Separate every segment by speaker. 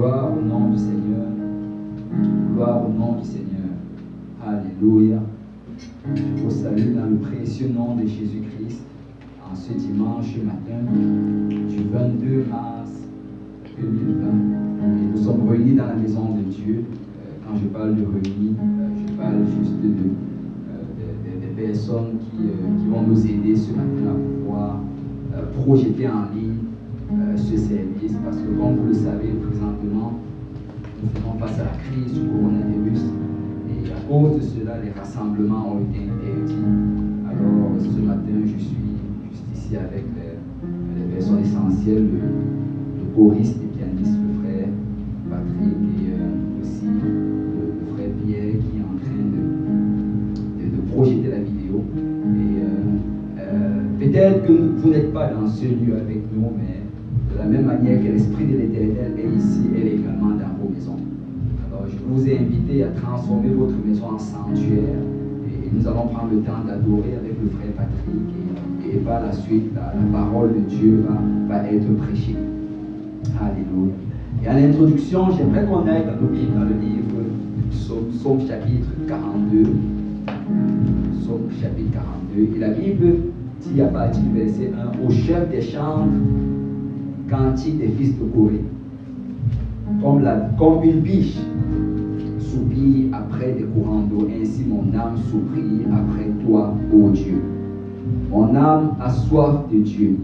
Speaker 1: Gloire au nom du Seigneur. Gloire au nom du Seigneur. Alléluia. Je vous salue dans le précieux nom de Jésus-Christ en ce dimanche matin du 22 mars 2020. Et nous sommes réunis dans la maison de Dieu. Quand je parle de réunis, je parle juste des personnes qui vont nous aider ce matin à pouvoir projeter en ligne ce service, parce que comme vous le savez présentement, nous faisons face à la crise du coronavirus et à cause de cela, les rassemblements ont été interdits. Alors ce matin, je suis juste ici avec les personnes essentielles, le choriste et pianiste, le frère Patrick, et aussi le frère Pierre qui est en train de projeter la vidéo. Et peut-être que vous n'êtes pas dans ce lieu avec nous, mais de la même manière que l'Esprit de l'Éternel est ici, elle est également dans vos maisons. Alors je vous ai invité à transformer votre maison en sanctuaire et nous allons prendre le temps d'adorer avec le frère Patrick et par la suite la parole de Dieu va être prêchée. Alléluia. Et à l'introduction, j'aimerais qu'on aille dans le livre Psaume chapitre 42. Psaume chapitre 42. Et la Bible dit à partir du verset 1, au chef des chants, cantique des fils de Corée, comme une biche soupire après des courants d'eau, ainsi mon âme soupire après toi, ô Dieu. Mon âme a soif de Dieu,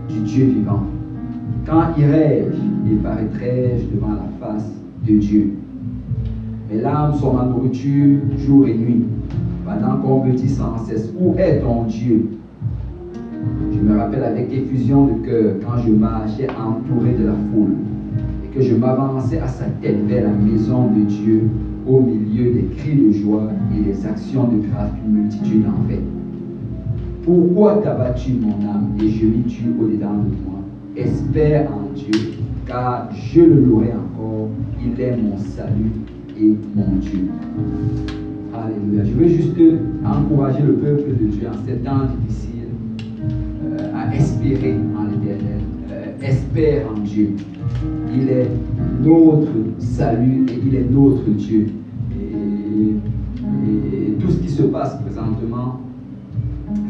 Speaker 1: du Dieu vivant. Quand irai-je et paraîtrai-je devant la face de Dieu? Mes larmes sont ma nourriture jour et nuit, pendant qu'on me dit sans cesse, où est ton Dieu? Je me rappelle avec effusion de cœur quand je marchais entouré de la foule et que je m'avançais à sa tête vers la maison de Dieu au milieu des cris de joie et des actions de grâce d'une multitude en fait. Pourquoi t'as-tu mon âme et gémis-tu au-dedans de moi? Espère en Dieu, car je le louerai encore. Il est mon salut et mon Dieu. Alléluia. Je veux juste encourager le peuple de Dieu en ces temps difficiles à espérer en l'Éternel. Espère en Dieu. Il est notre salut et il est notre Dieu. Et tout ce qui se passe présentement,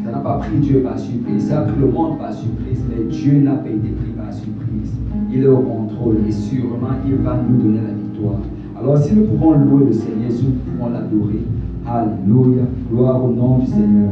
Speaker 1: ça n'a pas pris Dieu par surprise. Ça a pris le monde par surprise, mais Dieu n'a pas été pris par surprise. Il est au contrôle et sûrement il va nous donner la victoire. Alors si nous pouvons louer le Seigneur, si nous pouvons l'adorer, alléluia, gloire au nom du Seigneur.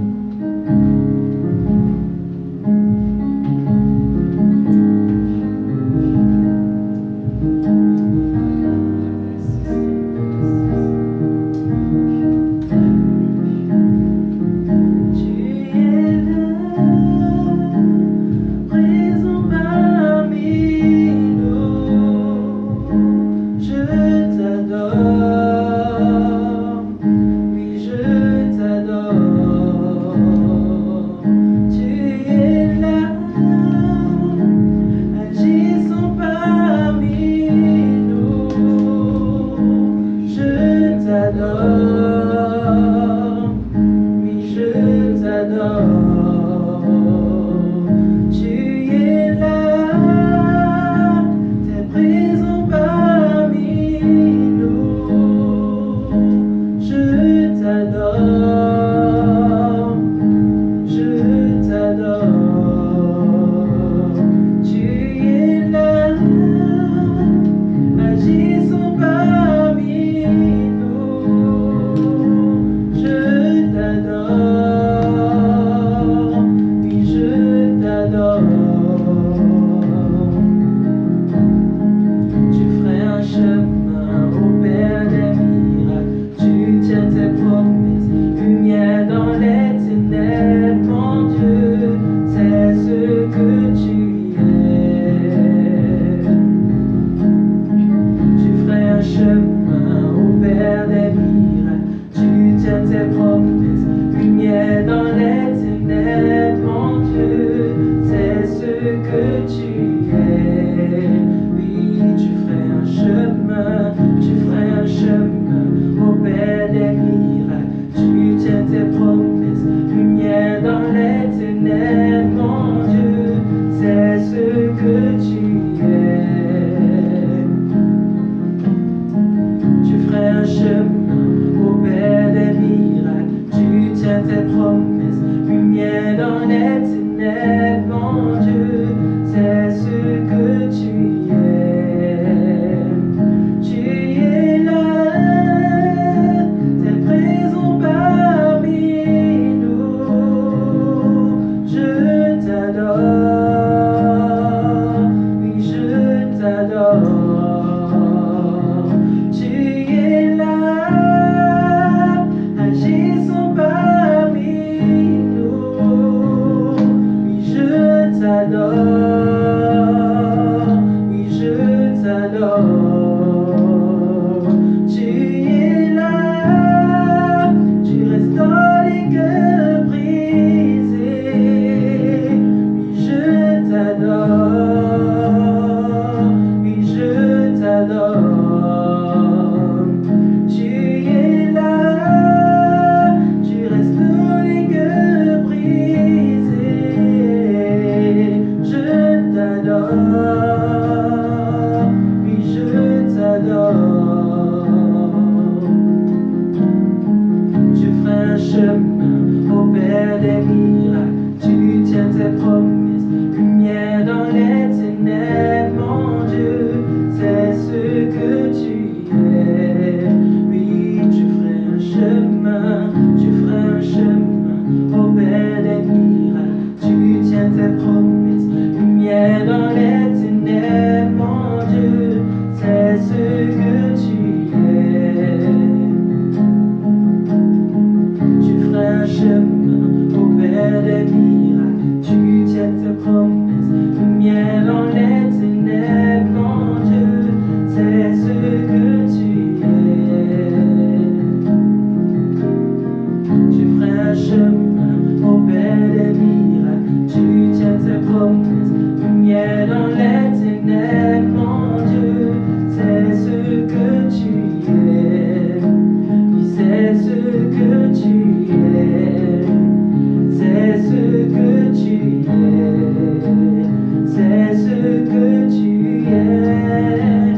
Speaker 2: c'est ce que tu es,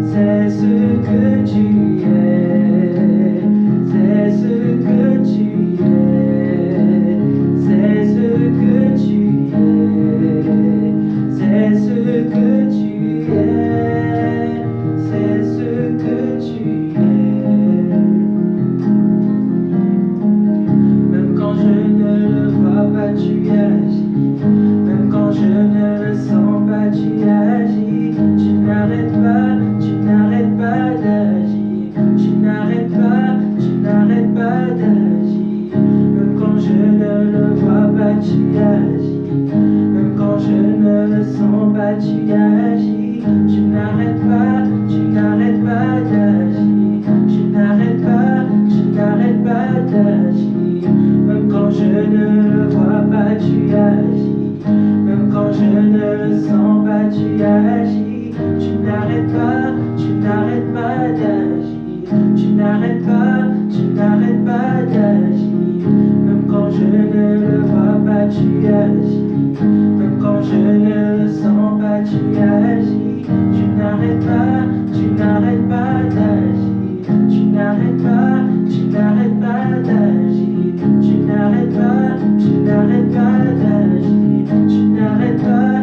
Speaker 2: c'est ce que tu es, c'est ce que tu es, c'est ce que tu es, c'est ce que tu es, c'est ce que tu es. Même quand je ne le vois pas, tu agis. Même quand je ne le sens pas, tu agis. Tu n'arrêtes pas d'agir. Tu n'arrêtes pas d'agir. Même quand je ne le vois pas, tu agis. Même quand je ne le sens pas, tu agis. Tu n'arrêtes pas d'agir. Tu n'arrêtes pas d'agir. Même quand je ne le vois pas, tu agis. Même quand je ne le sens pas, tu agis. Tu n'arrêtes pas d'agir. Tu n'arrêtes pas d'agir. Même quand je ne le vois pas, tu agis. Même quand je ne le sens pas, tu agis. Tu n'arrêtes pas d'agir. Tu n'arrêtes pas d'agir. Tu n'arrêtes pas d'agir. Tu n'arrêtes pas d'agir. Tu n'arrêtes pas d'agir. Tu n'arrêtes pas.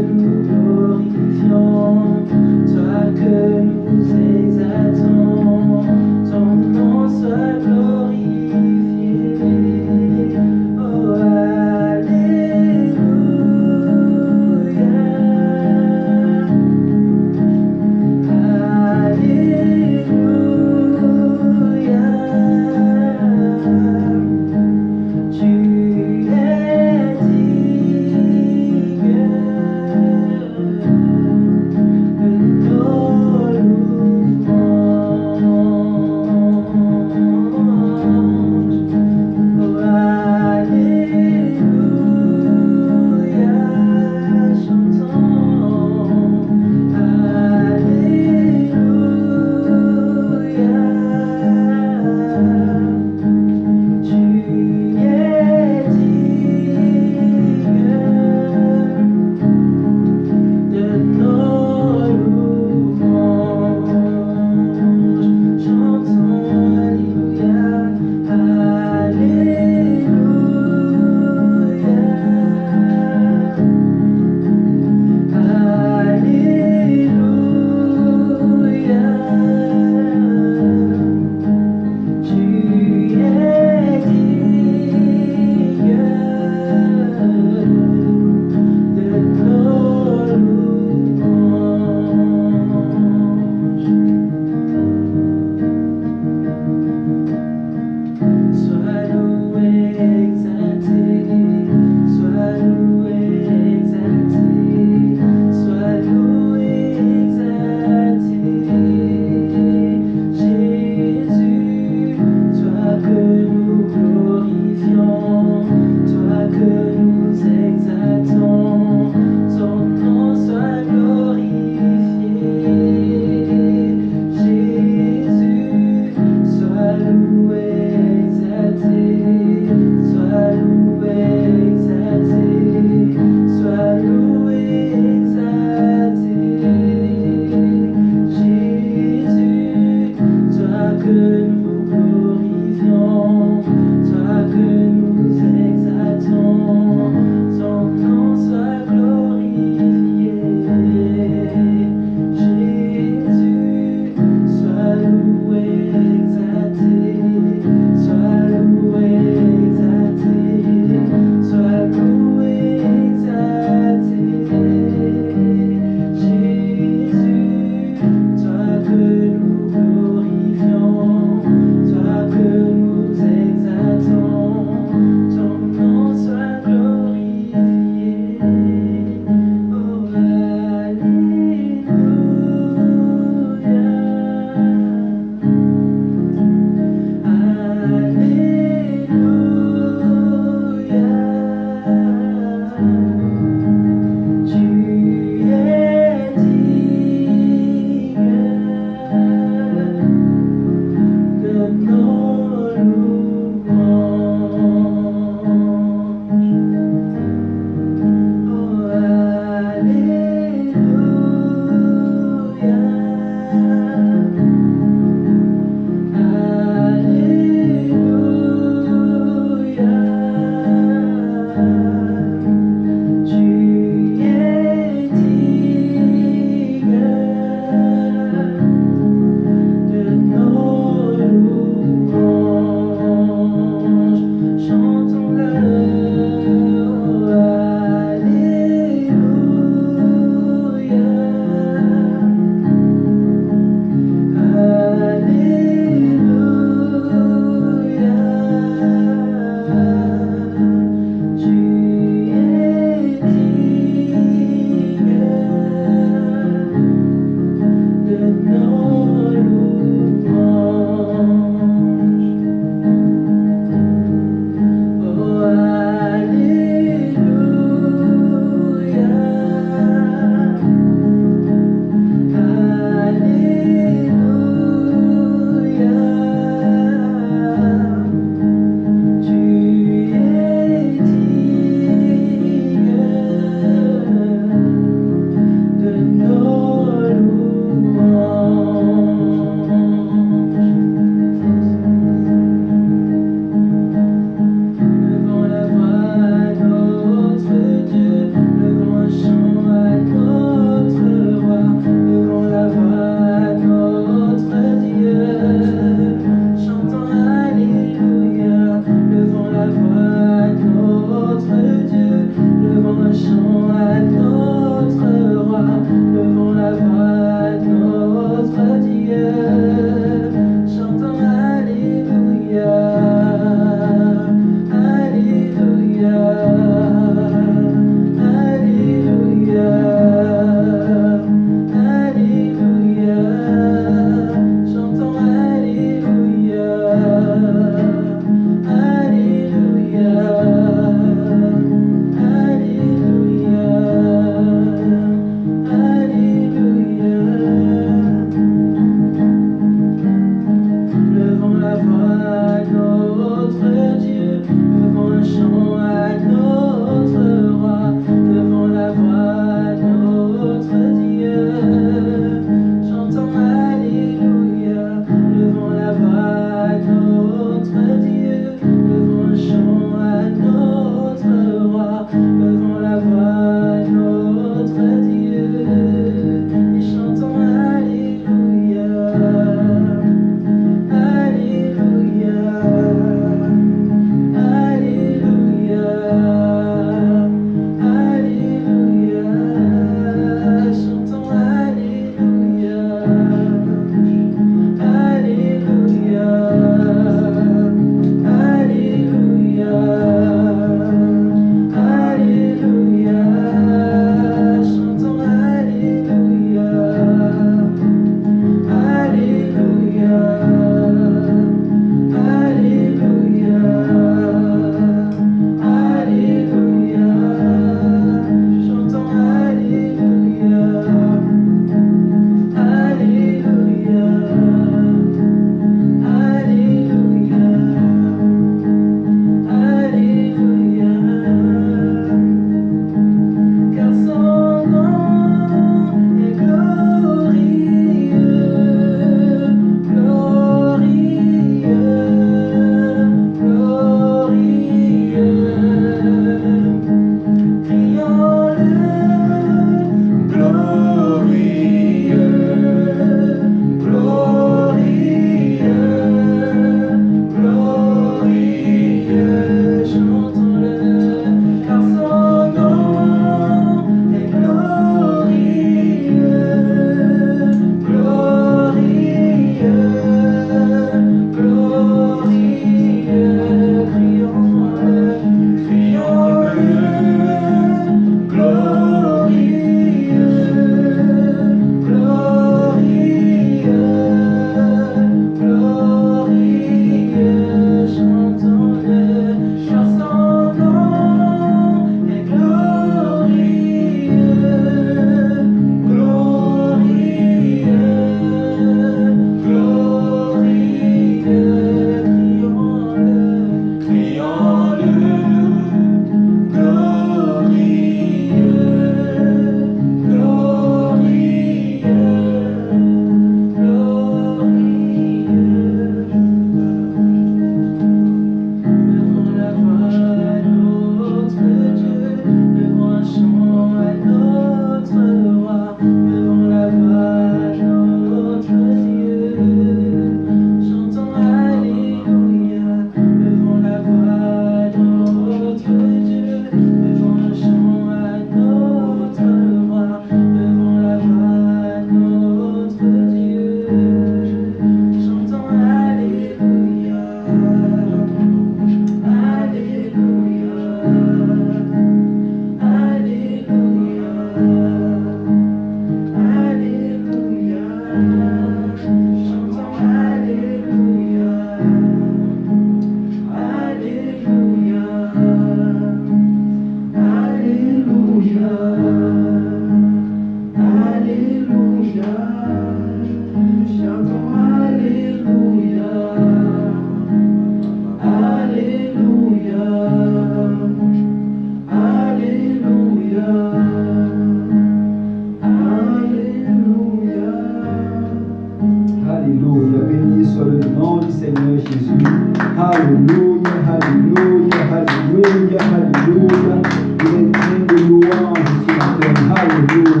Speaker 1: Alléluia, alléluia. Il est digne de louange ce matin. Alléluia.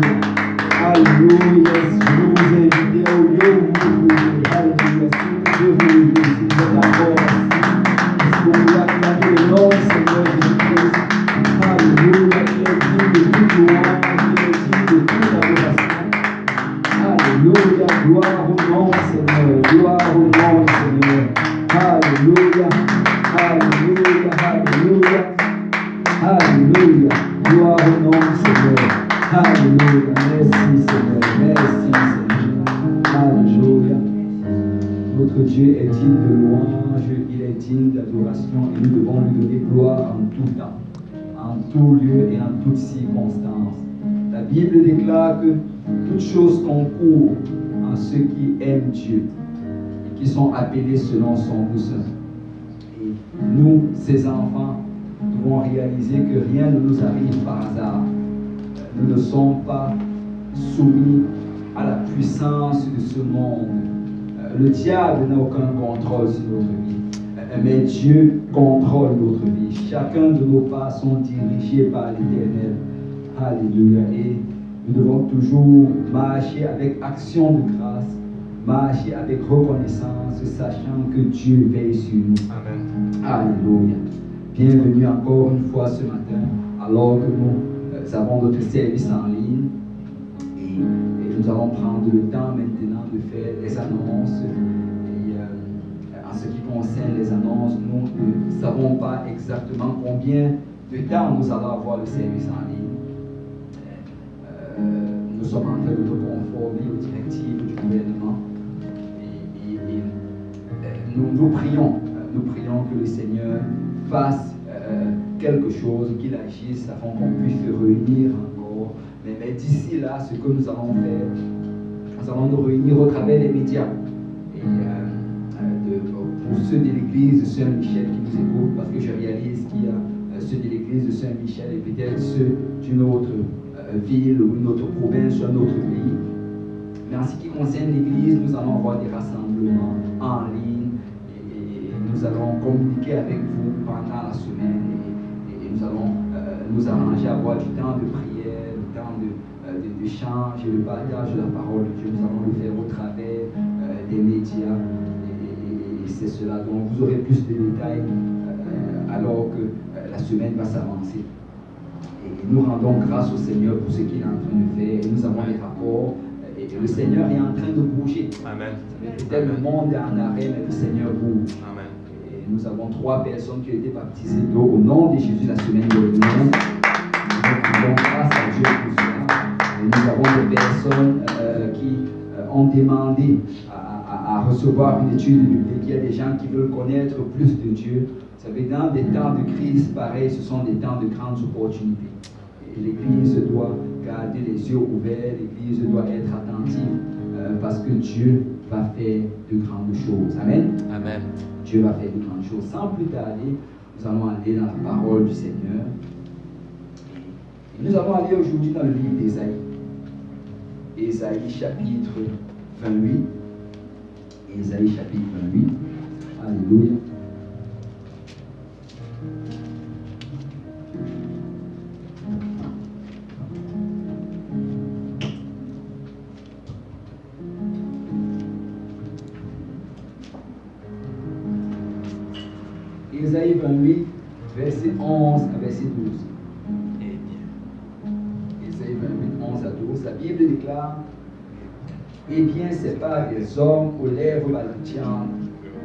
Speaker 1: Alléluia. Je veux vous inviter au lieu où vous trouvez. Alléluia. Si vous pouvez vous lever, si vous êtes d'accord assis, est-ce que vous pouvez acclamer le nom du Seigneur Jésus-Christ? Alléluia. Il est digne de toute louange. Il est digne de toute adoration. Alléluia. Gloire au nom du Seigneur. Gloire au nom du Seigneur. Alléluia. Alléluia. Alléluia. Alléluia. Gloire au nom du Seigneur. Alléluia. Merci Seigneur. Merci Seigneur. Alléluia. Notre Dieu est digne de louange, il est digne d'adoration et nous devons lui donner gloire en tout temps, en tout lieu et en toutes circonstances. La Bible déclare que toutes choses concourent en ceux qui aiment Dieu et qui sont appelés selon son dessein. Et nous, ses enfants, devons réaliser que rien ne nous arrive par hasard. Nous ne sommes pas soumis à la puissance de ce monde. Le diable n'a aucun contrôle sur notre vie, mais Dieu contrôle notre vie. Chacun de nos pas sont dirigés par l'Éternel. Alléluia. Et nous devons toujours marcher avec action de grâce, marcher avec reconnaissance, sachant que Dieu veille sur nous.
Speaker 3: Amen.
Speaker 1: Alléluia. Bienvenue encore une fois ce matin, alors que nous avons notre service en ligne. Et nous allons prendre le temps maintenant de faire les annonces. Et en ce qui concerne les annonces, nous ne savons pas exactement combien de temps nous allons avoir le service en ligne. Nous sommes en train de nous conformer aux directives du gouvernement. Et nous prions que le Seigneur fasse quelque chose, qu'il agisse afin qu'on puisse se réunir encore. Mais d'ici là, ce que nous allons faire, nous allons nous réunir au travers des médias. Et pour ceux de l'église de Saint-Michel qui nous écoutent, parce que je réalise qu'il y a ceux de l'église de Saint-Michel et peut-être ceux d'une autre ville ou une autre province ou un autre pays. Mais en ce qui concerne l'église, nous allons avoir des rassemblements en ligne et nous allons communiquer avec vous pendant la semaine et nous allons nous arranger à avoir du temps de prière, du temps d'échange et de partage de la parole de Dieu. Nous allons le faire au travers des médias et c'est cela. Donc vous aurez plus de détails alors que la semaine va s'avancer. Et nous rendons grâce au Seigneur pour ce qu'il est en train de faire. Et nous avons les rapports et le Seigneur est en train de bouger.
Speaker 3: Amen.
Speaker 1: Peut-être le monde est en arrêt, mais le Seigneur bouge.
Speaker 3: Amen.
Speaker 1: Et nous avons 3 personnes qui ont été baptisées d'eau au nom de Jésus la semaine dernière. Nous rendons grâce à Dieu pour cela. Et nous avons des personnes qui ont demandé à recevoir une étude biblique. Il y a des gens qui veulent connaître plus de Dieu. Vous savez, dans des temps de crise pareil, ce sont des temps de grandes opportunités. Et l'Église doit garder les yeux ouverts, l'Église doit être attentive parce que Dieu va faire de grandes choses. Amen.
Speaker 3: Amen.
Speaker 1: Dieu va faire de grandes choses. Sans plus tarder, nous allons aller dans la parole du Seigneur. Et nous allons aller aujourd'hui dans le livre d'Ésaïe. Ésaïe chapitre 28. Ésaïe chapitre 28. Alléluia. Ésaïe 28, verset 11 à verset 12. Ésaïe 28, 11 à 12. La Bible déclare: Eh bien, c'est par des hommes aux lèvres balbutiantes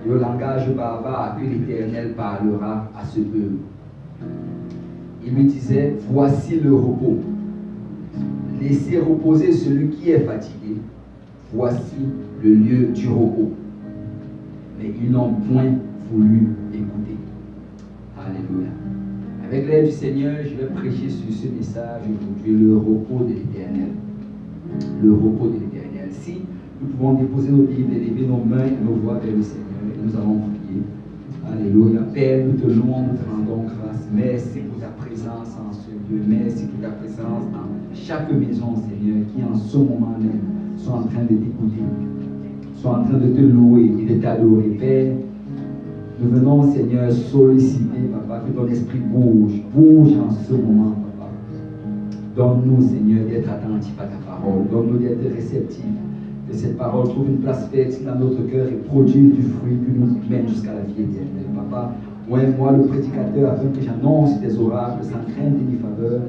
Speaker 1: et au langage barbare que l'Éternel parlera à ce peuple. Il me disait: Voici le repos. Laissez reposer celui qui est fatigué. Voici le lieu du repos. Mais ils n'ont point voulu écouter. Alléluia. Avec l'aide du Seigneur, je vais prêcher sur ce message aujourd'hui, le repos de l'Éternel. Le repos de l'Éternel. Si nous pouvons déposer nos Bibles, élever nos mains et nos voix vers le Seigneur, et nous allons prier. Alléluia. Père, nous te louons, nous te rendons grâce. Merci pour ta présence en ce lieu. Merci pour ta présence dans chaque maison, Seigneur, qui en ce moment même sont en train de t'écouter, sont en train de te louer et de t'adorer. Père, Nous venons, Seigneur, solliciter, Papa, que ton esprit bouge en ce moment, Papa. Donne-nous, Seigneur, d'être attentifs à ta parole. Donne-nous d'être réceptifs. Que cette parole trouve une place fertile dans notre cœur et produise du fruit qui nous mène jusqu'à la vie éternelle. Papa, moi le prédicateur, afin que j'annonce tes oracles sans crainte ni faveur,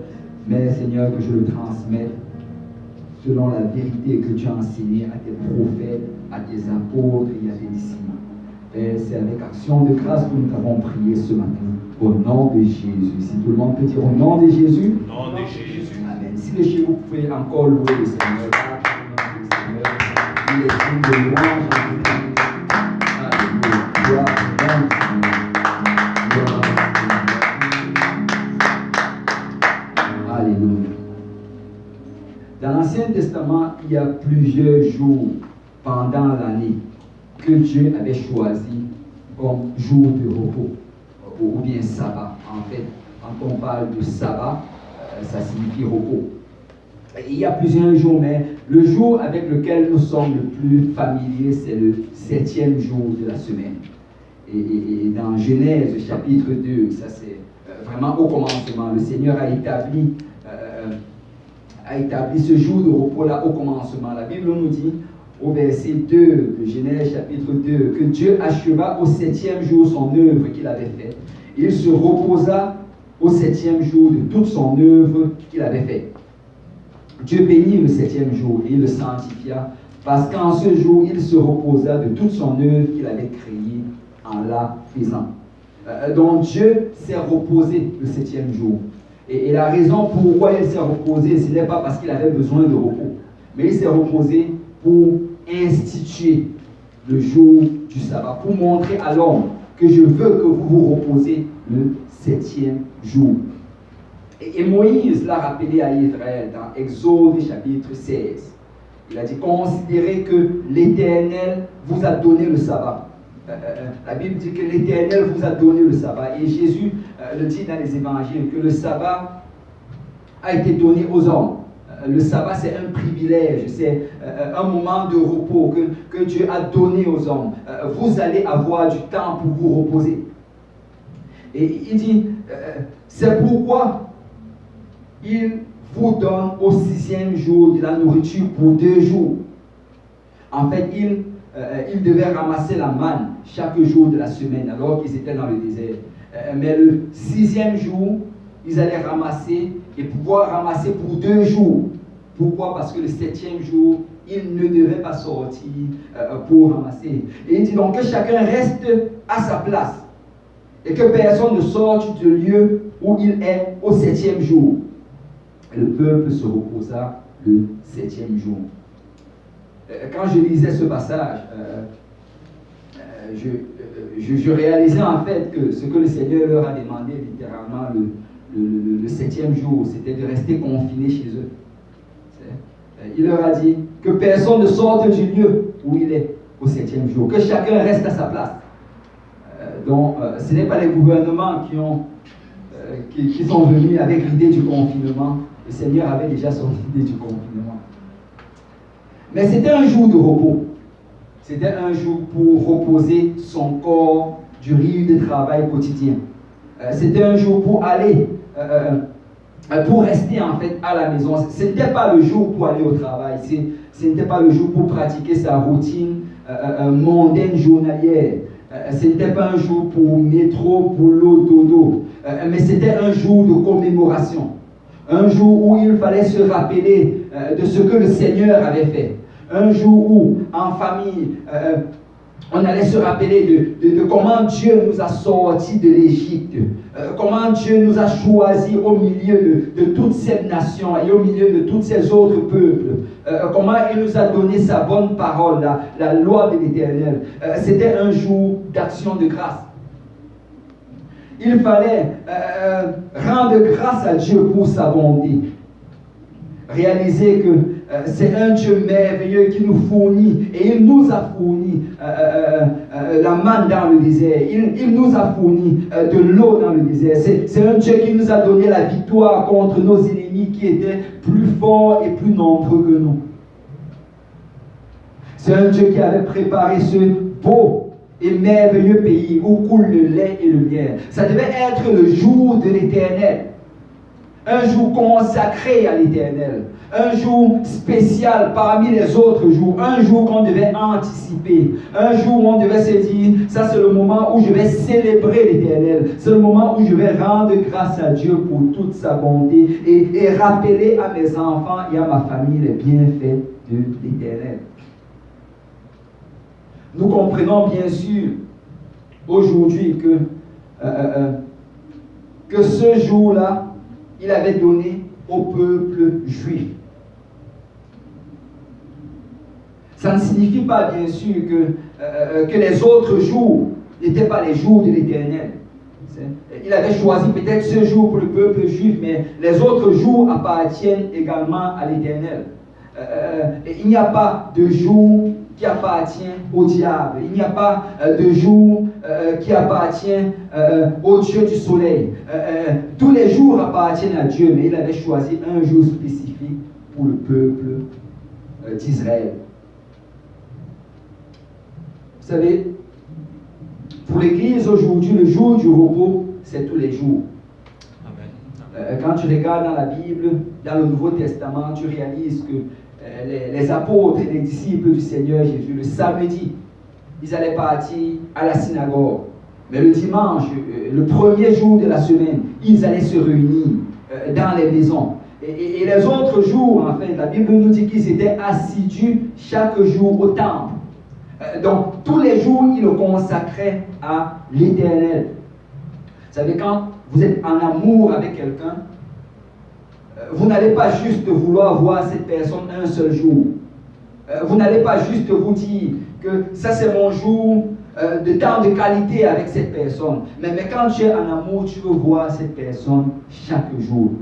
Speaker 1: mais Seigneur, que je le transmette selon la vérité que tu as enseignée à tes prophètes, à tes apôtres et à tes disciples. Et c'est avec action de grâce que nous t'avons prié ce matin. Au nom de Jésus. Si tout le monde peut dire au nom de Jésus.
Speaker 3: Au nom de Jésus.
Speaker 1: Amen. Si les chez vous pouvez encore louer le Seigneur. Il est digne de louange. Alléluia. Gloire au nom du Seigneur. Alléluia. Dans l'Ancien Testament, il y a plusieurs jours pendant l'année que Dieu avait choisi comme jour de repos, ou bien sabbat. En fait, quand on parle de sabbat, ça signifie repos. Et il y a plusieurs jours, mais le jour avec lequel nous sommes le plus familiers, c'est le 7e jour de la semaine. Et dans Genèse chapitre 2, ça c'est vraiment au commencement, le Seigneur a établi ce jour de repos-là au commencement. La Bible nous dit, au verset 2 de Genèse chapitre 2, que Dieu acheva au 7e jour son œuvre qu'il avait faite. Il se reposa au 7e jour de toute son œuvre qu'il avait faite. Dieu bénit le 7e jour et le sanctifia, parce qu'en ce jour, il se reposa de toute son œuvre qu'il avait créée en la faisant. Donc Dieu s'est reposé le 7e jour. Et la raison pourquoi il s'est reposé, ce n'est pas parce qu'il avait besoin de repos, mais il s'est reposé pour instituer le jour du sabbat, pour montrer à l'homme que je veux que vous vous reposez le 7e jour. Et Moïse l'a rappelé à Israël dans Exode chapitre 16. Il a dit, considérez que l'Éternel vous a donné le sabbat. La Bible dit que l'Éternel vous a donné le sabbat. Et Jésus le dit dans les évangiles, que le sabbat a été donné aux hommes. Le sabbat, c'est un privilège, c'est un moment de repos que Dieu a donné aux hommes. Vous allez avoir du temps pour vous reposer. Et il dit, c'est pourquoi il vous donne au 6e jour de la nourriture pour 2 jours. En fait, il devait ramasser la manne chaque jour de la semaine alors qu'ils étaient dans le désert. Mais le 6e jour, ils allaient ramasser et pouvoir ramasser pour 2 jours. Pourquoi? Parce que le 7e jour, ils ne devaient pas sortir pour ramasser. Et il dit donc que chacun reste à sa place et que personne ne sorte du lieu où il est au 7e jour. Et le peuple se reposa le 7e jour. Quand je lisais ce passage, je réalisais en fait que ce que le Seigneur leur a demandé littéralement le 7e jour, c'était de rester confinés chez eux. Il leur a dit que personne ne sorte du lieu où il est au 7e jour, que chacun reste à sa place. Donc, ce n'est pas les gouvernements qui sont venus avec l'idée du confinement. Le Seigneur avait déjà son idée du confinement. Mais c'était un jour de repos. C'était un jour pour reposer son corps du rude travail quotidien. C'était un jour pour aller, pour rester en fait à la maison. Ce n'était pas le jour pour aller au travail. Ce n'était pas le jour pour pratiquer sa routine mondaine journalière. Ce n'était pas un jour pour métro, boulot, dodo. Mais c'était un jour de commémoration. Un jour où il fallait se rappeler de ce que le Seigneur avait fait. Un jour où, en famille, on allait se rappeler de comment Dieu nous a sortis de l'Égypte, comment Dieu nous a choisis au milieu de toutes ces nations et au milieu de tous ces autres peuples, comment il nous a donné sa bonne parole, la loi de l'Éternel. C'était un jour d'action de grâce. Il fallait rendre grâce à Dieu pour sa bonté. Réaliser que c'est un Dieu merveilleux qui nous fournit, et il nous a fourni la manne dans le désert, il nous a fourni de l'eau dans le désert. C'est un Dieu qui nous a donné la victoire contre nos ennemis qui étaient plus forts et plus nombreux que nous. C'est un Dieu qui avait préparé ce beau et merveilleux pays où coule le lait et le miel. Ça devait être le jour de l'Éternel. Un jour consacré à l'Éternel. Un jour spécial parmi les autres jours. Un jour qu'on devait anticiper. Un jour où on devait se dire, ça c'est le moment où je vais célébrer l'Éternel. C'est le moment où je vais rendre grâce à Dieu pour toute sa bonté et rappeler à mes enfants et à ma famille les bienfaits de l'Éternel. Nous comprenons bien sûr aujourd'hui que ce jour-là, il avait donné au peuple juif. Ça ne signifie pas bien sûr que les autres jours n'étaient pas les jours de l'Éternel. Il avait choisi peut-être ce jour pour le peuple juif, mais les autres jours appartiennent également à l'Éternel. Il n'y a pas de jour qui appartient au diable. Il n'y a pas de jour qui appartient au Dieu du soleil. Tous les jours appartiennent à Dieu, mais il avait choisi un jour spécifique pour le peuple d'Israël. Vous savez, pour l'Église aujourd'hui, le jour du repos, c'est tous les jours. Quand tu regardes dans la Bible, dans le Nouveau Testament, tu réalises que les apôtres et les disciples du Seigneur Jésus, le samedi, ils allaient partir à la synagogue. Mais le dimanche, le premier jour de la semaine, ils allaient se réunir dans les maisons. Et les autres jours, en fait, la Bible nous dit qu'ils étaient assidus chaque jour au temple. Donc, tous les jours, ils le consacraient à l'Éternel. Vous savez, quand vous êtes en amour avec quelqu'un, vous n'allez pas juste vouloir voir cette personne un seul jour. Vous n'allez pas juste vous dire que ça c'est mon jour de temps de qualité avec cette personne. Mais quand tu es en amour, tu veux voir cette personne chaque jour.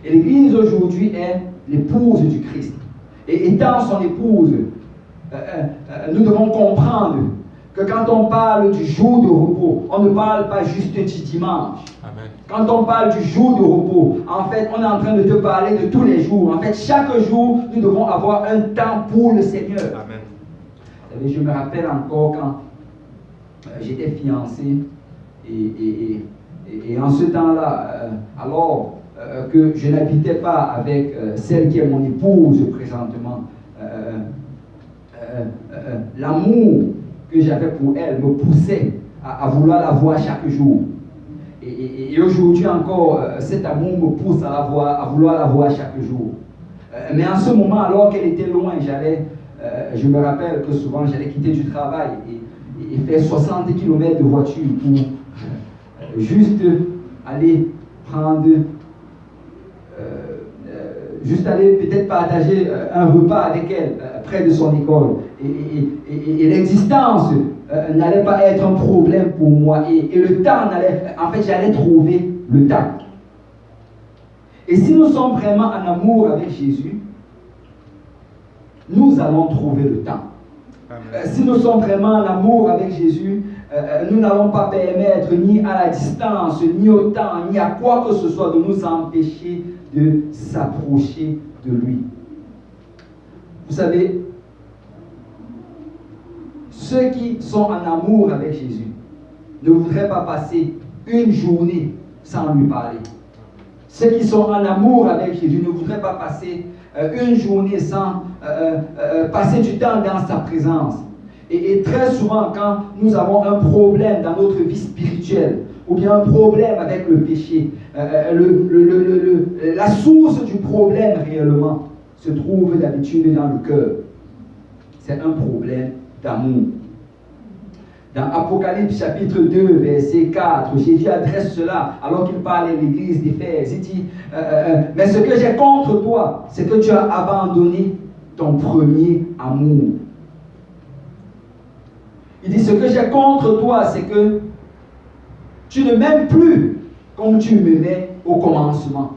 Speaker 1: Et l'Église aujourd'hui est l'épouse du Christ. Et étant son épouse, nous devons comprendre que quand on parle du jour de repos, on ne parle pas juste du dimanche. Amen. Quand on parle du jour de repos, en fait, on est en train de te parler de tous les jours. En fait, chaque jour, nous devons avoir un temps pour le Seigneur. Amen. Vous savez, je me rappelle encore quand j'étais fiancé et en ce temps-là, alors que je n'habitais pas avec celle qui est mon épouse présentement, l'amour que j'avais pour elle me poussait à vouloir la voir chaque jour. Et aujourd'hui encore, cet amour me pousse à vouloir la voir chaque jour. Mais en ce moment, alors qu'elle était loin, je me rappelle que souvent j'allais quitter du travail et faire 60 km de voiture pour juste aller prendre, juste aller peut-être partager un repas avec elle près de son école. Et l'existence n'allait pas être un problème pour moi. Et le temps j'allais trouver le temps. Et si nous sommes vraiment en amour avec Jésus, nous allons trouver le temps. Si nous sommes vraiment en amour avec Jésus, nous n'allons pas permettre ni à la distance, ni au temps, ni à quoi que ce soit de nous empêcher de s'approcher de lui. Vous savez, ceux qui sont en amour avec Jésus ne voudraient pas passer une journée sans lui parler. Ceux qui sont en amour avec Jésus ne voudraient pas passer une journée sans passer du temps dans sa présence. Et très souvent, quand nous avons un problème dans notre vie spirituelle, ou bien un problème avec le péché, la source du problème réellement se trouve d'habitude dans le cœur. C'est un problème d'amour. Dans Apocalypse chapitre 2, verset 4, Jésus adresse cela alors qu'il parle à l'église d'Éphèse. Il dit, mais ce que j'ai contre toi, c'est que tu as abandonné ton premier amour. Il dit, ce que j'ai contre toi, c'est que tu ne m'aimes plus comme tu m'aimais au commencement.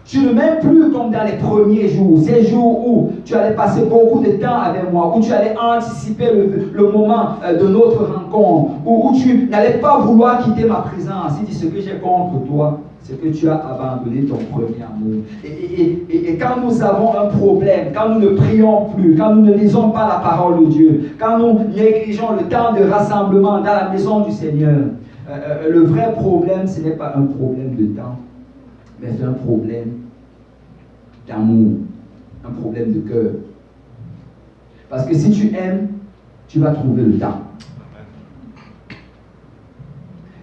Speaker 1: Tu ne m'aimes plus comme dans les premiers jours, ces jours où tu allais passer beaucoup de temps avec moi, où tu allais anticiper le moment de notre rencontre, où tu n'allais pas vouloir quitter ma présence. Il dit, ce que j'ai contre toi, c'est que tu as abandonné ton premier amour. Et quand nous avons un problème, quand nous ne prions plus, quand nous ne lisons pas la parole de Dieu, quand nous négligeons le temps de rassemblement dans la maison du Seigneur, le vrai problème, ce n'est pas un problème de temps, mais c'est un problème d'amour, un problème de cœur. Parce que si tu aimes, tu vas trouver le temps.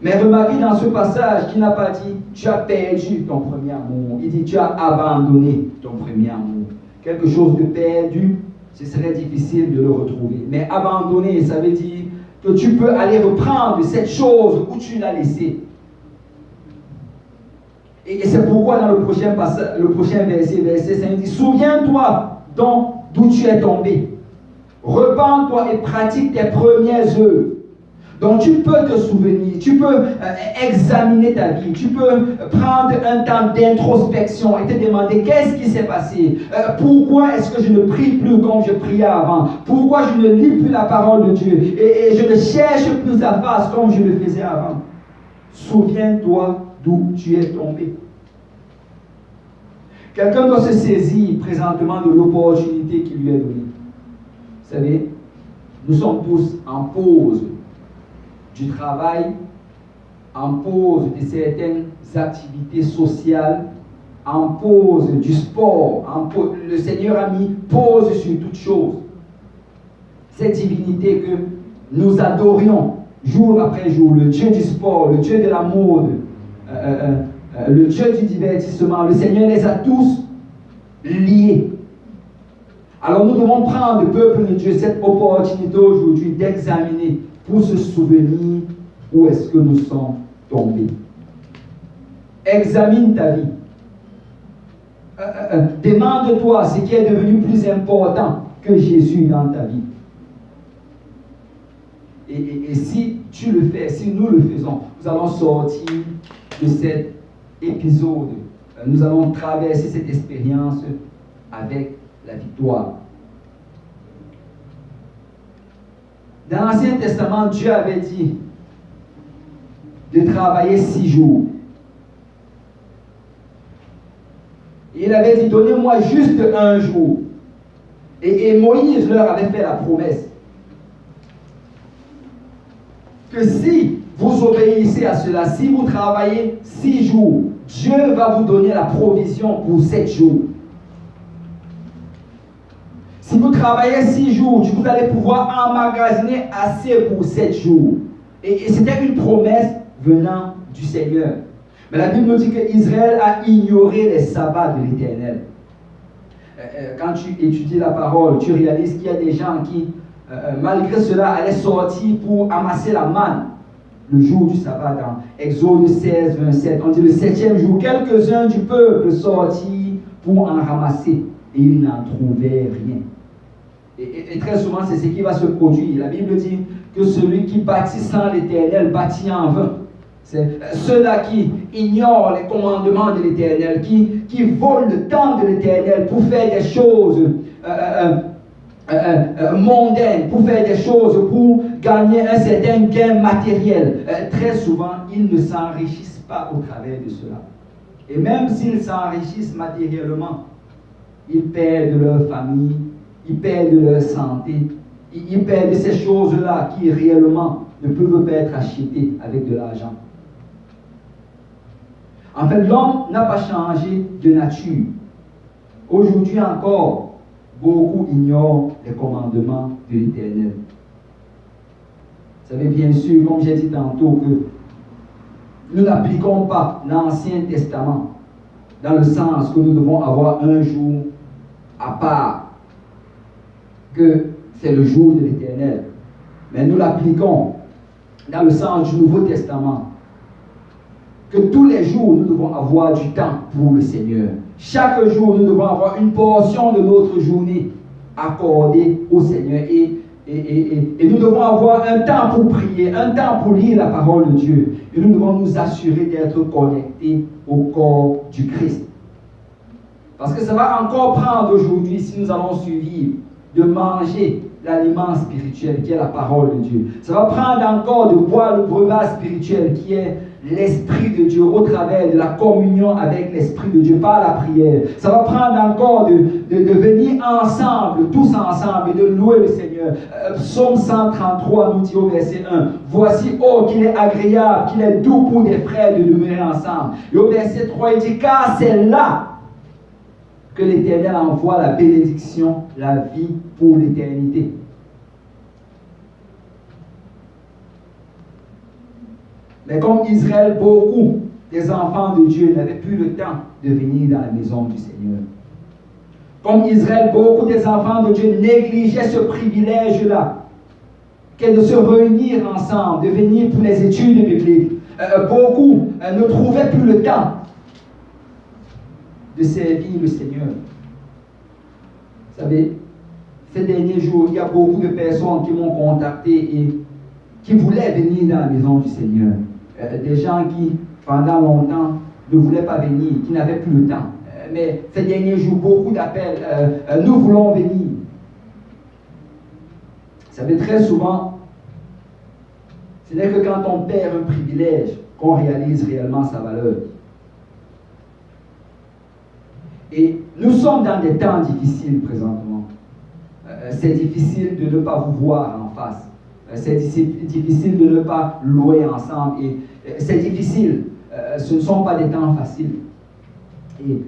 Speaker 1: Mais remarquez dans ce passage qu'il n'a pas dit tu as perdu ton premier amour. Il dit tu as abandonné ton premier amour. Quelque chose de perdu, ce serait difficile de le retrouver. Mais abandonner, ça veut dire que tu peux aller reprendre cette chose où tu l'as laissée. Et c'est pourquoi dans le prochain verset, verset 5, il dit souviens-toi donc d'où tu es tombé. Repens-toi et pratique tes premières œuvres. Donc tu peux te souvenir, tu peux examiner ta vie, tu peux prendre un temps d'introspection et te demander qu'est-ce qui s'est passé, pourquoi est-ce que je ne prie plus comme je priais avant, pourquoi je ne lis plus la parole de Dieu et je ne cherche plus sa face comme je le faisais avant. Souviens-toi d'où tu es tombé. Quelqu'un doit se saisir présentement de l'opportunité qui lui est donnée. Vous savez, nous sommes tous en pause du travail, en pause de certaines activités sociales, en pause du sport. Le Seigneur a mis pause sur toutes choses. Cette divinité que nous adorions jour après jour, le Dieu du sport, le Dieu de la mode, le Dieu du divertissement, le Seigneur les a tous liés. Alors nous devons prendre, le peuple de Dieu, cette opportunité aujourd'hui d'examiner pour se souvenir où est-ce que nous sommes tombés. Examine ta vie. Demande-toi ce qui est devenu plus important que Jésus dans ta vie. Et si tu le fais, si nous le faisons, nous allons sortir de cet épisode. Nous allons traverser cette expérience avec la victoire. Dans l'Ancien Testament, Dieu avait dit de travailler 6 jours. Et il avait dit, donnez-moi juste un jour. Et Moïse leur avait fait la promesse que si vous obéissez à cela, si vous travaillez 6 jours, Dieu va vous donner la provision pour 7 jours. Si vous travaillez 6 jours, vous allez pouvoir emmagasiner assez pour 7 jours. Et c'était une promesse venant du Seigneur. Mais la Bible nous dit qu'Israël a ignoré les sabbats de l'Éternel. Quand tu étudies la parole, tu réalises qu'il y a des gens qui, malgré cela, allaient sortir pour amasser la manne le jour du sabbat. Dans Exode 16, 27, on dit le 7e jour, quelques-uns du peuple sortirent pour en ramasser et ils n'en trouvaient rien. Et très souvent, c'est ce qui va se produire. La Bible dit que celui qui bâtit sans l'Éternel bâtit en vain. C'est ceux-là qui ignorent les commandements de l'Éternel, qui volent le temps de l'Éternel pour faire des choses mondaines, pour faire des choses pour gagner un certain gain matériel. Très souvent, ils ne s'enrichissent pas au travers de cela. Et même s'ils s'enrichissent matériellement, ils perdent leur famille, ils perdent leur santé, ils perdent ces choses-là qui réellement ne peuvent pas être achetées avec de l'argent. En fait, l'homme n'a pas changé de nature. Aujourd'hui encore, beaucoup ignorent les commandements de l'Éternel. Vous savez bien sûr, comme j'ai dit tantôt, que nous n'appliquons pas l'Ancien Testament dans le sens que nous devons avoir un jour à part, que c'est le jour de l'Éternel. Mais nous l'appliquons dans le sens du Nouveau Testament, que tous les jours nous devons avoir du temps pour le Seigneur. Chaque jour nous devons avoir une portion de notre journée accordée au Seigneur et nous devons avoir un temps pour prier, un temps pour lire la parole de Dieu et nous devons nous assurer d'être connectés au corps du Christ. Parce que ça va encore prendre aujourd'hui, si nous allons survivre, de manger l'aliment spirituel qui est la parole de Dieu. Ça va prendre encore de boire le breuvage spirituel qui est l'Esprit de Dieu au travers de la communion avec l'Esprit de Dieu par la prière. Ça va prendre encore de venir ensemble, tous ensemble, et de louer le Seigneur. Psaume 133 nous dit au verset 1, « Voici, oh, qu'il est agréable, qu'il est doux pour des frères de demeurer ensemble. » Et au verset 3, il dit, « Car c'est là que l'Éternel envoie la bénédiction, la vie pour l'éternité. » Mais comme Israël, beaucoup des enfants de Dieu n'avaient plus le temps de venir dans la maison du Seigneur. Comme Israël, beaucoup des enfants de Dieu négligeaient ce privilège-là, qu'est de se réunir ensemble, de venir pour les études bibliques. Beaucoup ne trouvaient plus le temps de servir le Seigneur. Vous savez, ces derniers jours, il y a beaucoup de personnes qui m'ont contacté et qui voulaient venir dans la maison du Seigneur. Des gens qui, pendant longtemps, ne voulaient pas venir, qui n'avaient plus le temps. Mais ces derniers jours, beaucoup d'appels, nous voulons venir. Vous savez, très souvent, ce n'est que quand on perd un privilège qu'on réalise réellement sa valeur. Et nous sommes dans des temps difficiles présentement. C'est difficile de ne pas vous voir en face. C'est difficile de ne pas louer ensemble. Et c'est difficile. Ce ne sont pas des temps faciles. Et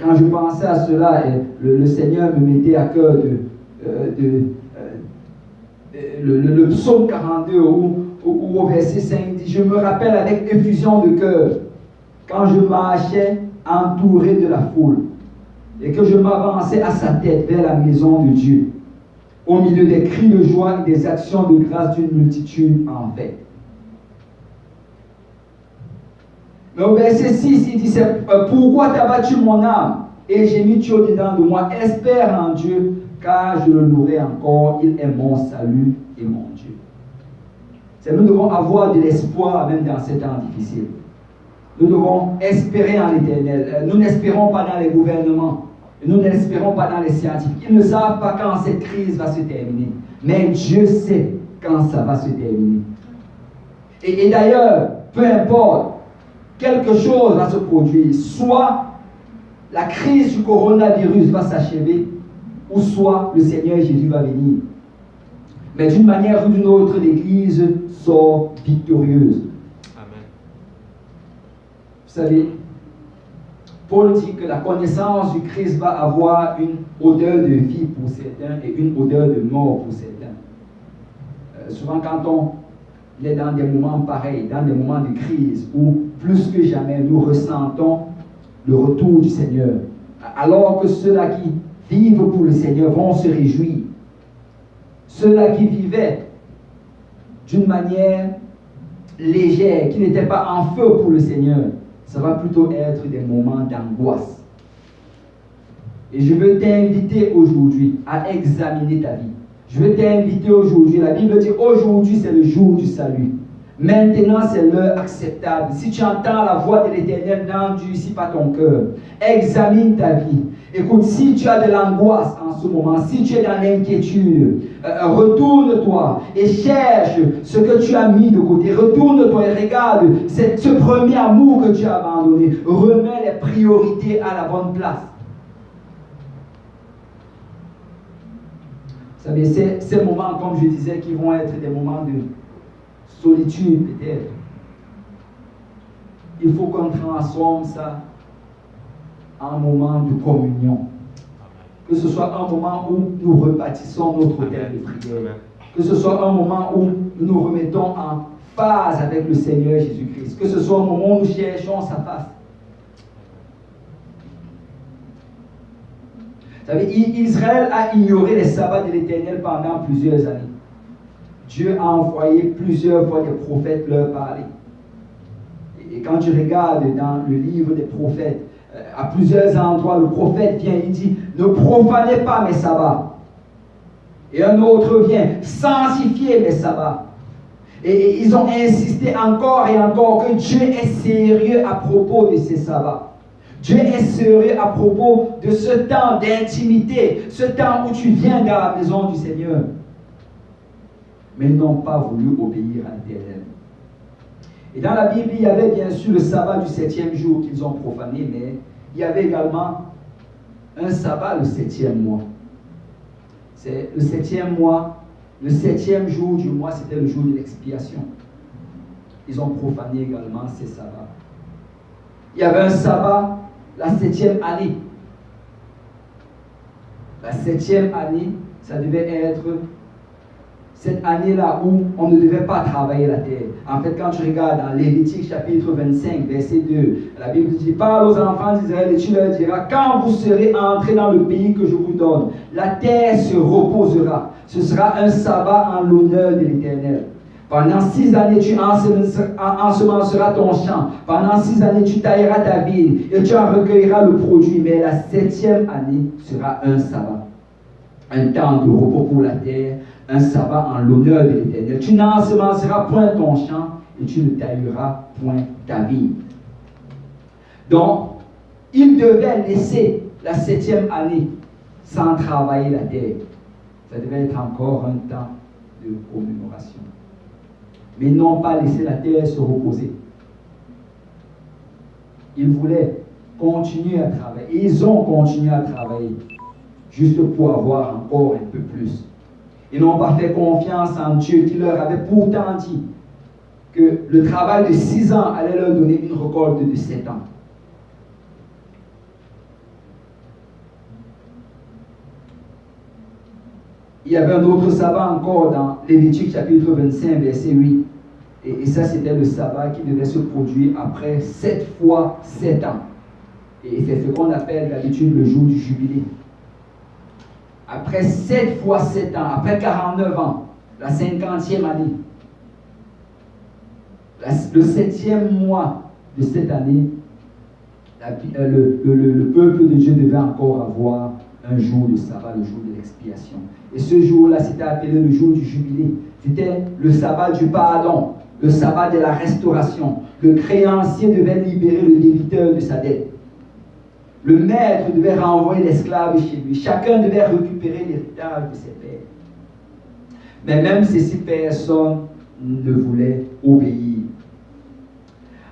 Speaker 1: quand je pensais à cela, le Seigneur me mettait à cœur le psaume 42 où au verset 5 dit « Je me rappelle avec effusion de cœur quand je marchais entouré de la foule et que je m'avançais à sa tête vers la maison de Dieu, au milieu des cris de joie et des actions de grâce d'une multitude en fête. » Mais au verset 6, il dit « Pourquoi t'as battu mon âme et j'ai mis tu au-dedans de moi? Espère en Dieu, car je le louerai encore. Il est mon salut et mon Dieu. » Nous devons avoir de l'espoir même dans ces temps difficiles. Nous devons espérer en l'Éternel. Nous n'espérons pas dans les gouvernements. Nous n'espérons pas dans les scientifiques. Ils ne savent pas quand cette crise va se terminer. Mais Dieu sait quand ça va se terminer. Et d'ailleurs, peu importe, quelque chose va se produire. Soit la crise du coronavirus va s'achever, ou soit le Seigneur Jésus va venir. Mais d'une manière ou d'une autre, l'Église sort victorieuse.
Speaker 3: Amen.
Speaker 1: Vous savez, Paul dit que la connaissance du Christ va avoir une odeur de vie pour certains et une odeur de mort pour certains. Souvent quand on est dans des moments pareils, dans des moments de crise où plus que jamais nous ressentons le retour du Seigneur, alors que ceux-là qui vivent pour le Seigneur vont se réjouir. Ceux-là qui vivaient d'une manière légère, qui n'étaient pas en feu pour le Seigneur, ça va plutôt être des moments d'angoisse. Et je veux t'inviter aujourd'hui à examiner ta vie. Je veux t'inviter aujourd'hui, la Bible dit aujourd'hui c'est le jour du salut. Maintenant c'est l'heure acceptable. Si tu entends la voix de l'Éternel, n'endurcis pas ton cœur. Examine ta vie. Écoute, si tu as de l'angoisse en ce moment, si tu es dans l'inquiétude, retourne-toi et cherche ce que tu as mis de côté. Retourne-toi et regarde ce premier amour que tu as abandonné. Remets les priorités à la bonne place. Vous savez, ces moments, comme je disais, qui vont être des moments de solitude peut-être. Il faut qu'on transforme ça en moment de communion. Que ce soit un moment où nous rebâtissons notre hôtel de prière. Que ce soit un moment où nous nous remettons en phase avec le Seigneur Jésus-Christ. Que ce soit un moment où nous cherchons sa face. Vous savez, Israël a ignoré les sabbats de l'Éternel pendant plusieurs années. Dieu a envoyé plusieurs fois des prophètes leur parler. Et quand tu regardes dans le livre des prophètes, à plusieurs endroits, le prophète vient, il dit, ne profanez pas mes sabbats. Et un autre vient, sanctifiez mes sabbats. Et ils ont insisté encore et encore que Dieu est sérieux à propos de ces sabbats. Dieu est sérieux à propos de ce temps d'intimité, ce temps où tu viens dans la maison du Seigneur. Mais ils n'ont pas voulu obéir à l'Éternel. Et dans la Bible, il y avait bien sûr le sabbat du 7e jour qu'ils ont profané, mais il y avait également un sabbat le 7e mois. C'est le 7e mois, le 7e jour du mois, c'était le jour de l'expiation. Ils ont profané également ces sabbats. Il y avait un sabbat la 7e année. La 7e année, ça devait être cette année-là où on ne devait pas travailler la terre. En fait, quand tu regardes dans Lévitique chapitre 25, verset 2, la Bible dit, parle aux enfants d'Israël et tu leur diras, quand vous serez entrés dans le pays que je vous donne, la terre se reposera. Ce sera un sabbat en l'honneur de l'Éternel. Pendant 6 années, tu ensemenceras ton champ. Pendant 6 années, tu tailleras ta vigne et tu en recueilleras le produit. Mais la 7e année sera un sabbat. Un temps de repos pour la terre, un sabbat en l'honneur de l'Éternel. Tu n'ensemenceras point ton champ et tu ne tailleras point ta vigne. Donc, il devait laisser la 7e année sans travailler la terre. Ça devait être encore un temps de commémoration. Mais ils n'ont pas laissé la terre se reposer. Ils voulaient continuer à travailler. Et ils ont continué à travailler, juste pour avoir encore un peu plus. Ils n'ont pas fait confiance en Dieu qui leur avait pourtant dit que le travail de 6 ans allait leur donner une récolte de 7 ans. Il y avait un autre sabbat encore dans Lévitique chapitre 25, verset 8. Et ça, c'était le sabbat qui devait se produire après 7 fois 7 ans. Et c'est ce qu'on appelle d'habitude le jour du jubilé. Après 7 fois 7 ans, après 49 ans, la 50e année, le 7e mois de cette année, le peuple de Dieu devait encore avoir un jour de sabbat, le jour de l'expiation. Et ce jour-là, c'était appelé le jour du jubilé. C'était le sabbat du pardon, le sabbat de la restauration. Le créancier devait libérer le débiteur de sa dette. Le maître devait renvoyer l'esclave chez lui. Chacun devait récupérer l'héritage de ses pères. Mais même ces 6 personnes ne voulaient obéir.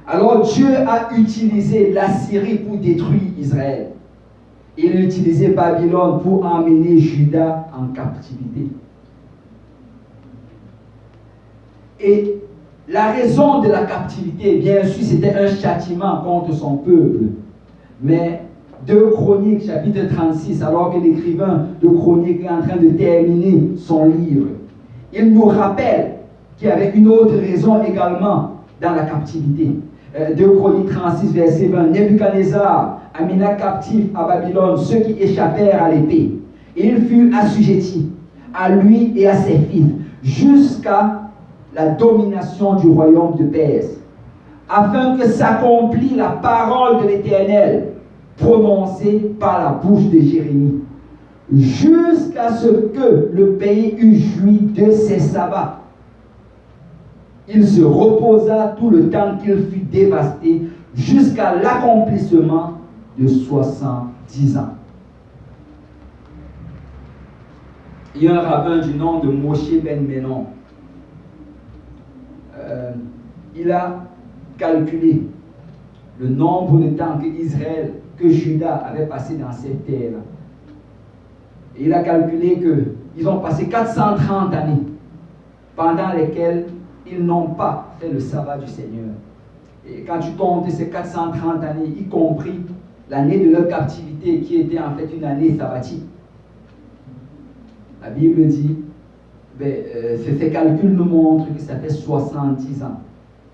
Speaker 1: Alors Dieu a utilisé l'Assyrie pour détruire Israël. Il a utilisé Babylone pour emmener Juda en captivité. Et la raison de la captivité, bien sûr, c'était un châtiment contre son peuple. Mais 2 Chroniques, chapitre 36, alors que l'écrivain de Chroniques est en train de terminer son livre, il nous rappelle qu'il y avait une autre raison également dans la captivité. 2 Chroniques 36, verset 20, Nebuchadnezzar amena captif à Babylone ceux qui échappèrent à l'épée. Et il fut assujetti à lui et à ses fils jusqu'à la domination du royaume de Perse, afin que s'accomplisse la parole de l'Éternel prononcée par la bouche de Jérémie, jusqu'à ce que le pays eût joui de ses sabbats. Il se reposa tout le temps qu'il fut dévasté, jusqu'à l'accomplissement de 70 ans. Il y a un rabbin du nom de Moshe Ben Menon. Il a calculé le nombre de temps que Juda avait passé dans cette terre. Et il a calculé qu'ils ont passé 430 années pendant lesquelles ils n'ont pas fait le sabbat du Seigneur. Et quand tu comptes ces 430 années, y compris l'année de leur captivité qui était en fait une année sabbatique, la Bible dit, ces calculs nous montrent que ça fait 70 ans.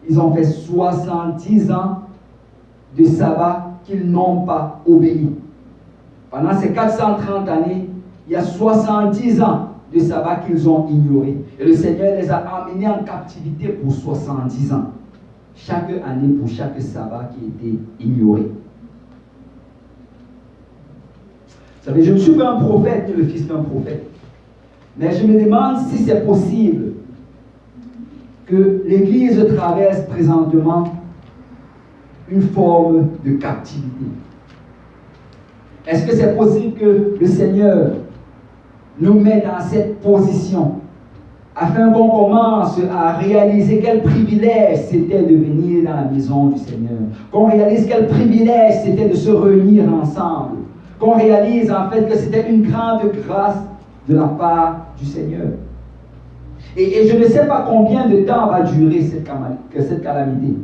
Speaker 1: Ils ont fait 70 ans de sabbat qu'ils n'ont pas obéi. Pendant ces 430 années, il y a 70 ans de sabbat qu'ils ont ignoré. Et le Seigneur les a amenés en captivité pour 70 ans. Chaque année pour chaque sabbat qui était ignoré. Vous savez, je ne suis pas un prophète ni le fils d'un prophète. Mais je me demande si c'est possible que l'Église traverse présentement une forme de captivité. Est-ce que c'est possible que le Seigneur nous met dans cette position afin qu'on commence à réaliser quel privilège c'était de venir dans la maison du Seigneur, qu'on réalise quel privilège c'était de se réunir ensemble, qu'on réalise en fait que c'était une grande grâce de la part du Seigneur. Et je ne sais pas combien de temps va durer cette calamité.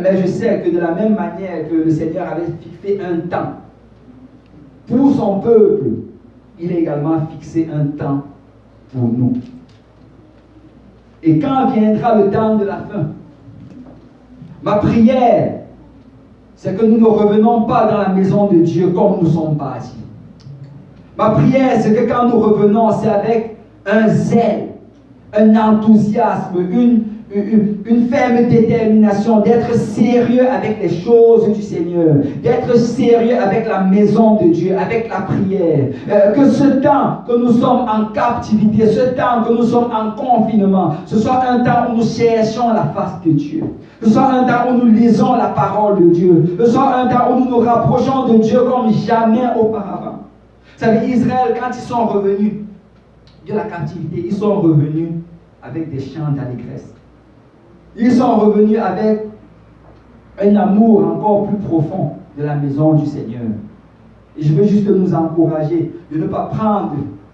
Speaker 1: Mais je sais que de la même manière que le Seigneur avait fixé un temps pour son peuple, il a également fixé un temps pour nous. Et quand viendra le temps de la fin, ma prière, c'est que nous ne revenons pas dans la maison de Dieu comme nous sommes partis. Ma prière, c'est que quand nous revenons, c'est avec un zèle, un enthousiasme, une ferme détermination d'être sérieux avec les choses du Seigneur, d'être sérieux avec la maison de Dieu, avec la prière. Que ce temps que nous sommes en captivité, ce temps que nous sommes en confinement, ce soit un temps où nous cherchons la face de Dieu. Que ce soit un temps où nous lisons la parole de Dieu. Que ce soit un temps où nous nous rapprochons de Dieu comme jamais auparavant. Vous savez, Israël, quand ils sont revenus de la captivité, ils sont revenus avec des chants d'allégresse. Ils sont revenus avec un amour encore plus profond de la maison du Seigneur. Et je veux juste nous encourager de ne pas prendre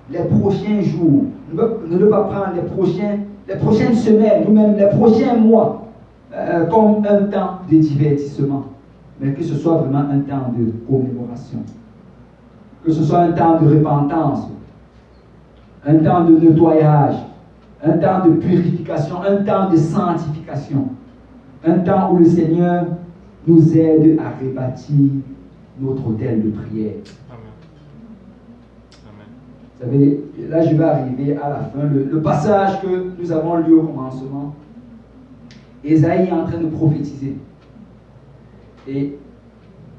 Speaker 1: les prochains jours, de ne pas prendre les prochaines semaines, ou même les prochains mois, comme un temps de divertissement, mais que ce soit vraiment un temps de commémoration. Que ce soit un temps de repentance, un temps de nettoyage, un temps de purification, un temps de sanctification, un temps où le Seigneur nous aide à rebâtir notre autel de prière. Amen. Vous savez, là je vais arriver à la fin. Le passage que nous avons lu au commencement, Ésaïe est en train de prophétiser. Et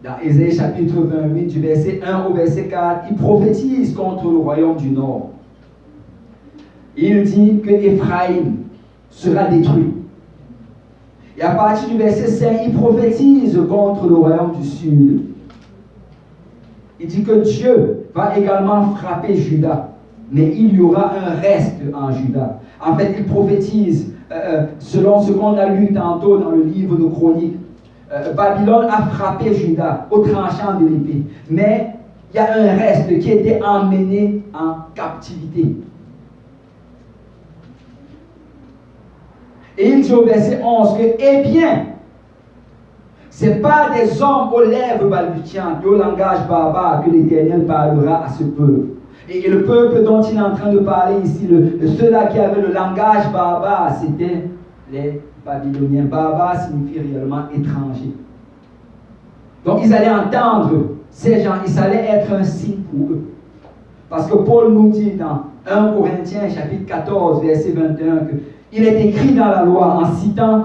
Speaker 1: dans Ésaïe chapitre 28, du verset 1 au verset 4, il prophétise contre le royaume du Nord. Il dit que Éphraïm sera détruit. Et à partir du verset 5, il prophétise contre le royaume du Sud. Il dit que Dieu va également frapper Juda, mais il y aura un reste en Juda. En fait, il prophétise selon ce qu'on a lu tantôt dans le livre de Chroniques. Babylone a frappé Juda au tranchant de l'épée, mais il y a un reste qui a été emmené en captivité. Et il dit au verset 11 que, eh bien, ce n'est pas des hommes aux lèvres balbutiantes et au langage barbare que l'Éternel parlera à ce peuple. Et le peuple dont il est en train de parler ici, ceux-là qui avaient le langage barbare, c'était les Babyloniens. Barbare signifie réellement étranger. Donc ils allaient entendre ces gens, ils allaient être un signe pour eux. Parce que Paul nous dit dans 1 Corinthiens chapitre 14, verset 21, que il est écrit dans la loi, en citant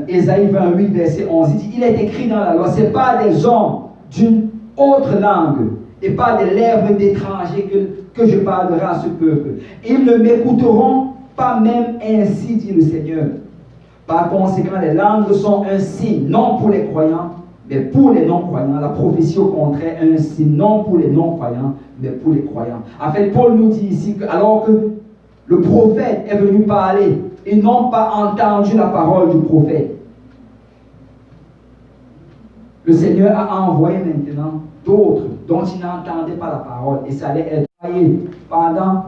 Speaker 1: Ésaïe 28, verset 11, il dit, il est écrit dans la loi, ce n'est pas des hommes d'une autre langue et pas des lèvres d'étrangers que je parlerai à ce peuple. Ils ne m'écouteront pas même ainsi, dit le Seigneur. Par conséquent, les langues sont un signe, non pour les croyants, mais pour les non-croyants. La prophétie au contraire est un signe, non pour les non-croyants, mais pour les croyants. En fait, Paul nous dit ici que alors que le prophète est venu parler, ils n'ont pas entendu la parole du prophète. Le Seigneur a envoyé maintenant d'autres dont ils n'entendaient pas la parole. Et ça allait être pendant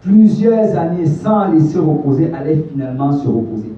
Speaker 1: plusieurs années sans les se reposer, allait finalement se reposer.